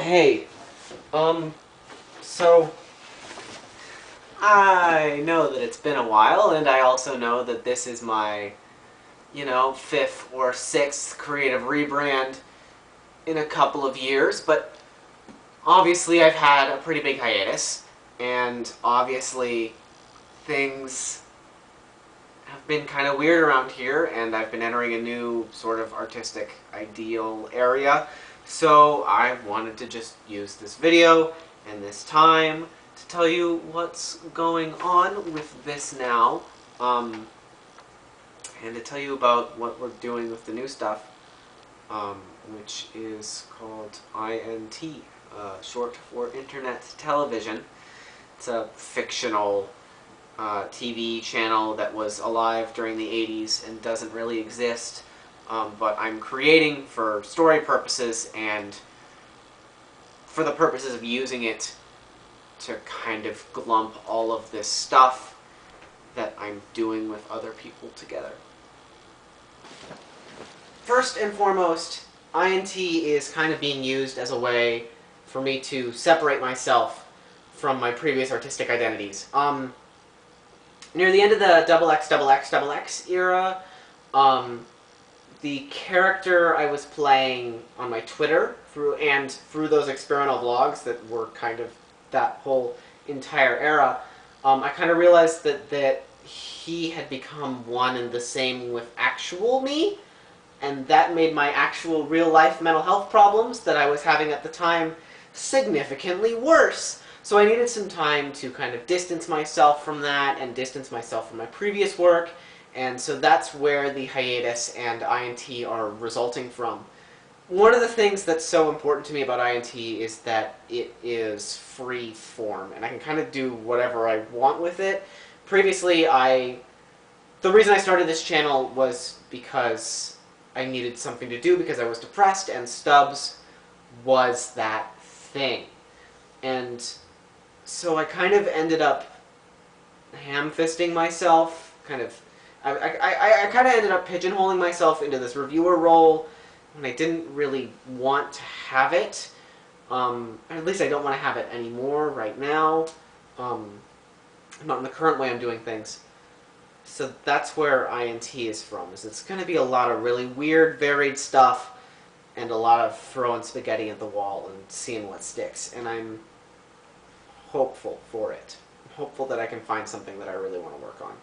Hey, so I know that it's been a while, and I also know that this is my, fifth or sixth creative rebrand in a couple of years, but obviously I've had a pretty big hiatus, and obviously things have been kind of weird around here, and I've been entering a new sort of artistic ideal area. So I wanted to just use this video and this time to tell you what's going on with this now, and to tell you about what we're doing with the new stuff, which is called INT, short for Internet Television. It's a fictional TV channel that was alive during the 80s and doesn't really exist, but I'm creating for story purposes and for the purposes of using it to kind of glump all of this stuff that I'm doing with other people together. First and foremost, INT is kind of being used as a way for me to separate myself from my previous artistic identities. Near the end of the XXXXX era, the character I was playing on my Twitter through those experimental vlogs that were kind of that whole entire era, I kind of realized that he had become one and the same with actual me, and that made my actual real-life mental health problems that I was having at the time significantly worse. So I needed some time to kind of distance myself from that and distance myself from my previous work, and so that's where the hiatus and INT are resulting from. One of the things that's so important to me about INT is that it is free form, and I can kind of do whatever I want with it. Previously, the reason I started this channel was because I needed something to do because I was depressed, and Stubbs was that thing. And so I kind of ended up ham-fisting myself, I kind of ended up pigeonholing myself into this reviewer role when I didn't really want to have it. At least I don't want to have it anymore right now. Not in the current way I'm doing things. So that's where INT is from. It's going to be a lot of really weird, varied stuff, and a lot of throwing spaghetti at the wall and seeing what sticks. And I'm hopeful for it. I'm hopeful that I can find something that I really want to work on.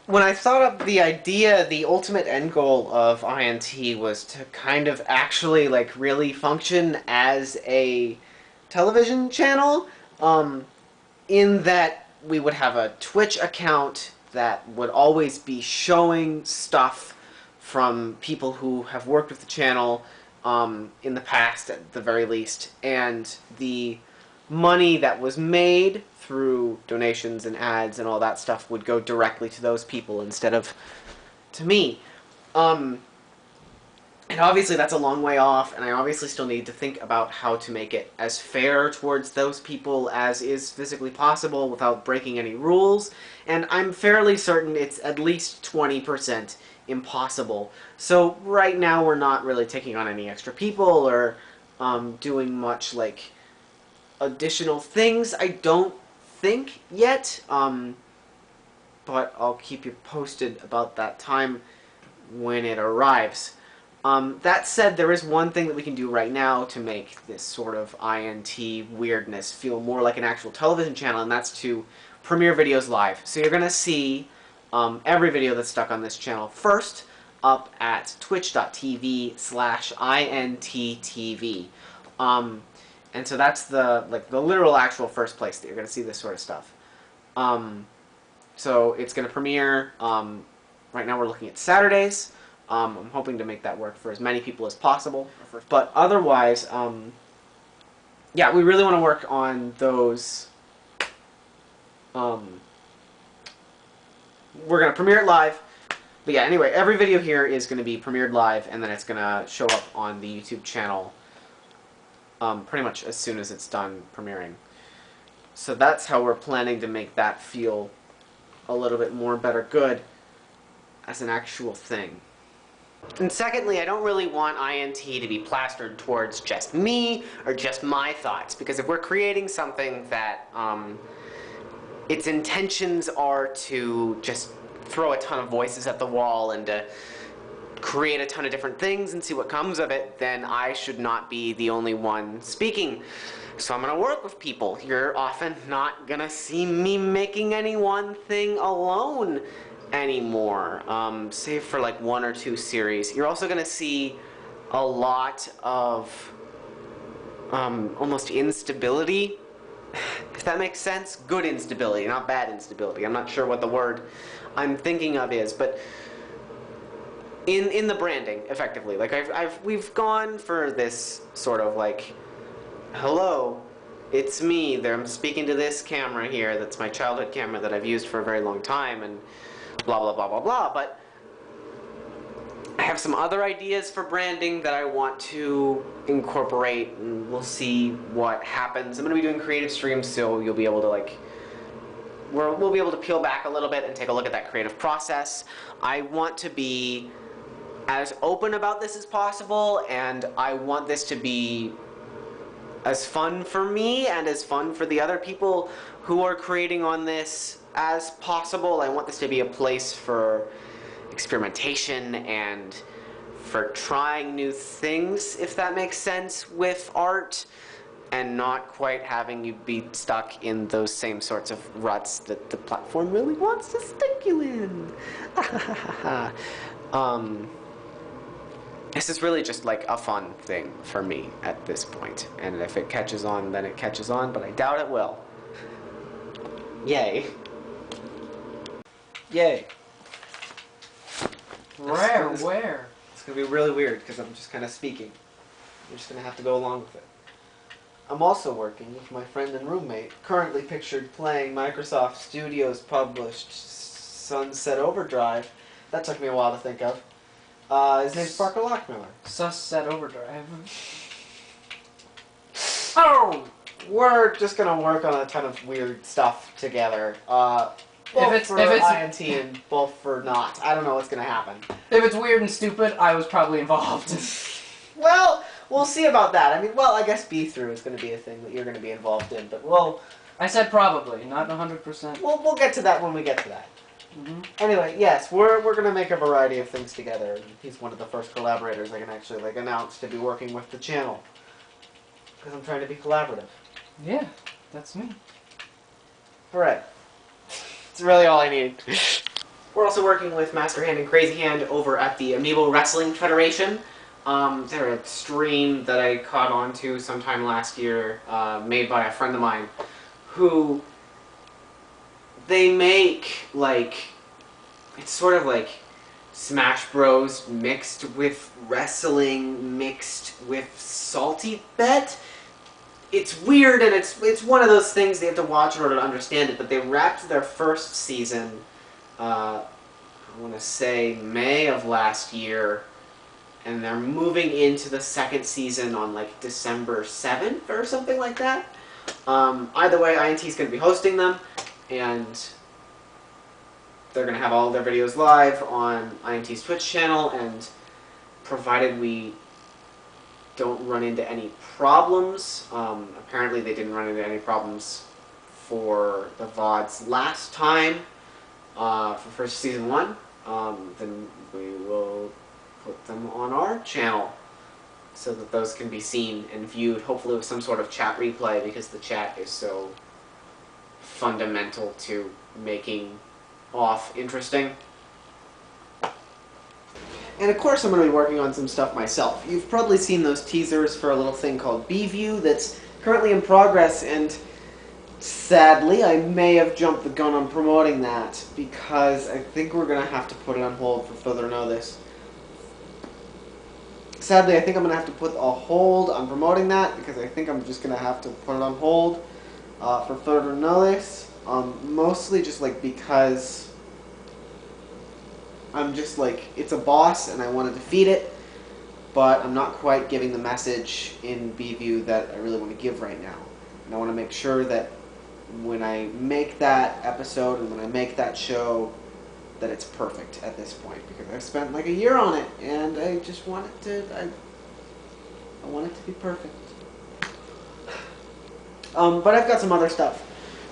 When I thought up the idea, the ultimate end goal of INT was to kind of actually really function as a television channel, in that we would have a Twitch account that would always be showing stuff from people who have worked with the channel in the past, at the very least, and the money that was made through donations and ads and all that stuff would go directly to those people instead of to me. And obviously that's a long way off, and I obviously still need to think about how to make it as fair towards those people as is physically possible without breaking any rules, and I'm fairly certain it's at least 20% impossible. So right now we're not really taking on any extra people or doing much additional things, I don't think yet, but I'll keep you posted about that time when it arrives. That said, there is one thing that we can do right now to make this sort of INT weirdness feel more like an actual television channel, and that's to premiere videos live. So you're going to see every video that's stuck on this channel first up at twitch.tv/INTTV. And so that's the literal actual first place that you're going to see this sort of stuff. So it's going to premiere, right now we're looking at Saturdays. I'm hoping to make that work for as many people as possible. But otherwise, yeah, we really want to work on those. We're going to premiere it live. But yeah, anyway, every video here is going to be premiered live, and then it's going to show up on the YouTube channel pretty much as soon as it's done premiering. So that's how we're planning to make that feel a little bit more better good as an actual thing. And secondly, I don't really want INT to be plastered towards just me or just my thoughts, because if we're creating something that its intentions are to just throw a ton of voices at the wall and to create a ton of different things and see what comes of it, then I should not be the only one speaking. So I'm gonna work with people. You're often not gonna see me making any one thing alone anymore, save for like 1 or 2 series. You're also gonna see a lot of almost instability, if that makes sense. Good instability, not bad instability. I'm not sure what the word I'm thinking of is, but in the branding, effectively. Like we've gone for this sort of like, hello, it's me. I'm speaking to this camera here. That's my childhood camera that I've used for a very long time, and blah blah blah blah blah. But I have some other ideas for branding that I want to incorporate, and we'll see what happens. I'm going to be doing creative streams, so you'll be able to like, we'll be able to peel back a little bit and take a look at that creative process. I want to be as open about this as possible, and I want this to be as fun for me and as fun for the other people who are creating on this as possible. I want this to be a place for experimentation and for trying new things, if that makes sense, with art, and not quite having you be stuck in those same sorts of ruts that the platform really wants to stick you in. This is really just like a fun thing for me at this point, and if it catches on, then it catches on, but I doubt it will. Yay. Yay. Where? It's going to be really weird because I'm just kind of speaking. You're just going to have to go along with it. I'm also working with my friend and roommate, currently pictured playing Microsoft Studios published Sunset Overdrive. That took me a while to think of. His name's Parker Lockmiller. Sunset Overdrive. Oh! We're just gonna work on a ton of weird stuff together. Both for INT and both for not. I don't know what's gonna happen. If it's weird and stupid, I was probably involved. Well, we'll see about that. I mean, well, I guess B-through is gonna be a thing that you're gonna be involved in, but we'll... I said probably, not 100%. We'll get to that when we get to that. Mm-hmm. Anyway, yes, we're gonna make a variety of things together. He's one of the first collaborators I can actually like announce to be working with the channel, because I'm trying to be collaborative. Yeah, that's me. Hooray! It's really all I need. We're also working with Master Hand and Crazy Hand over at the Amiibo Wrestling Federation. They're a stream that I caught on to sometime last year, made by a friend of mine, who they make, like, it's sort of like Smash Bros. Mixed with wrestling, mixed with Salty Bet. It's weird, and it's one of those things they have to watch in order to understand it, but they wrapped their first season, I want to say May of last year, and they're moving into the second season on like December 7th or something like that. Either way, INT is going to be hosting them, and they're going to have all their videos live on INT's Twitch channel, and provided we don't run into any problems, apparently they didn't run into any problems for the VODs last time, for first season 1, then we will put them on our channel so that those can be seen and viewed, hopefully with some sort of chat replay, because the chat is so fundamental to making off interesting. And of course I'm going to be working on some stuff myself. You've probably seen those teasers for a little thing called B-View that's currently in progress, and sadly I may have jumped the gun on promoting that because I think we're going to have to put it on hold for further notice. Sadly, I think I'm going to have to put a hold on promoting that because I think I'm just going to have to put it on hold for further notice. Mostly just like because I'm just like, it's a boss and I want to defeat it, but I'm not quite giving the message in B-View that I really want to give right now. And I want to make sure that when I make that episode and when I make that show, that it's perfect at this point, because I've spent like a year on it, and I just want it to, I want it to be perfect. But I've got some other stuff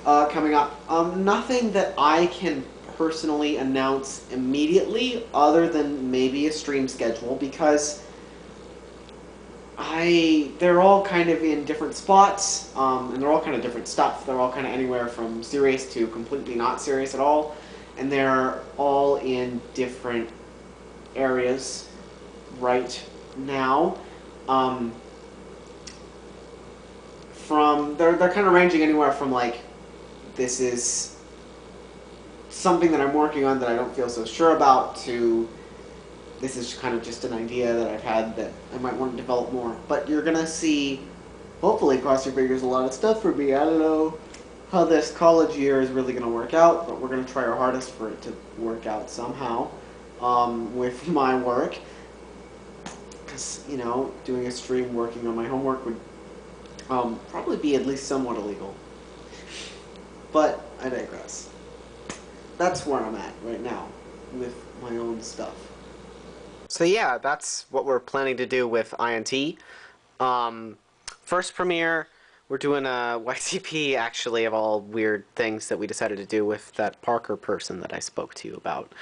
coming up. Nothing that I can personally announce immediately, other than maybe a stream schedule, because they're all kind of in different spots, and they're all kind of different stuff. They're all kind of anywhere from serious to completely not serious at all, and they're all in different areas right now. They're kind of ranging anywhere from like, this is something that I'm working on that I don't feel so sure about, to this is kind of just an idea that I've had that I might want to develop more. But you're gonna see, hopefully, cross your fingers, a lot of stuff from me. I don't know how this college year is really gonna work out, but we're gonna try our hardest for it to work out somehow with my work. Because, you know, doing a stream working on my homework would probably be at least somewhat illegal. But I digress. That's where I'm at right now with my own stuff. So yeah, that's what we're planning to do with INT. First premiere, we're doing a YCP, actually, of all weird things that we decided to do with that Parker person that I spoke to you about.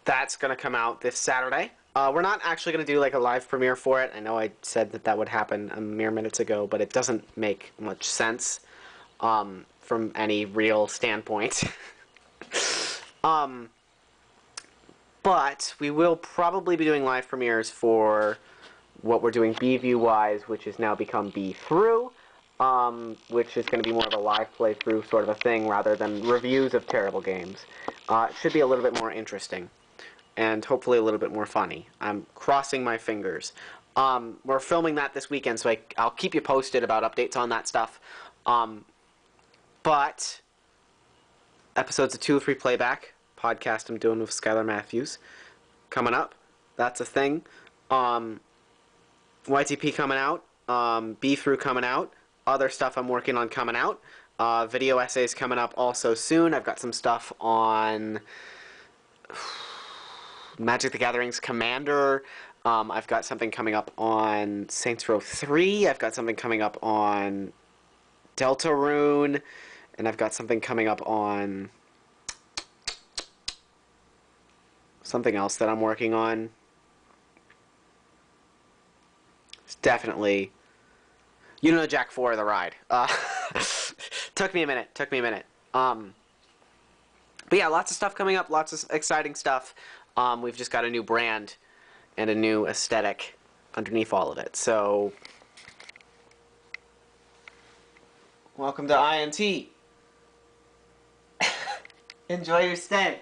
That's going to come out this Saturday. We're not actually going to do like a live premiere for it. I know I said that that would happen a mere minutes ago, but it doesn't make much sense from any real standpoint. But we will probably be doing live premieres for what we're doing B-View-wise, which has now become B-Through, which is going to be more of a live playthrough sort of a thing rather than reviews of terrible games. It should be a little bit more interesting, and hopefully a little bit more funny. I'm crossing my fingers. We're filming that this weekend, so I'll keep you posted about updates on that stuff. But episodes of 2 of 3 Playback, podcast I'm doing with Skylar Matthews, coming up. That's a thing. YTP coming out. B-Through coming out. Other stuff I'm working on coming out. Video essays coming up also soon. I've got some stuff on Magic the Gathering's Commander. I've got something coming up on Saints Row 3. I've got something coming up on Deltarune. And I've got something coming up on something else that I'm working on. It's definitely, you know, Jack 4 of the ride. Took me a minute. But yeah, lots of stuff coming up. Lots of exciting stuff. We've just got a new brand and a new aesthetic underneath all of it. So, welcome to INT. Enjoy your stay.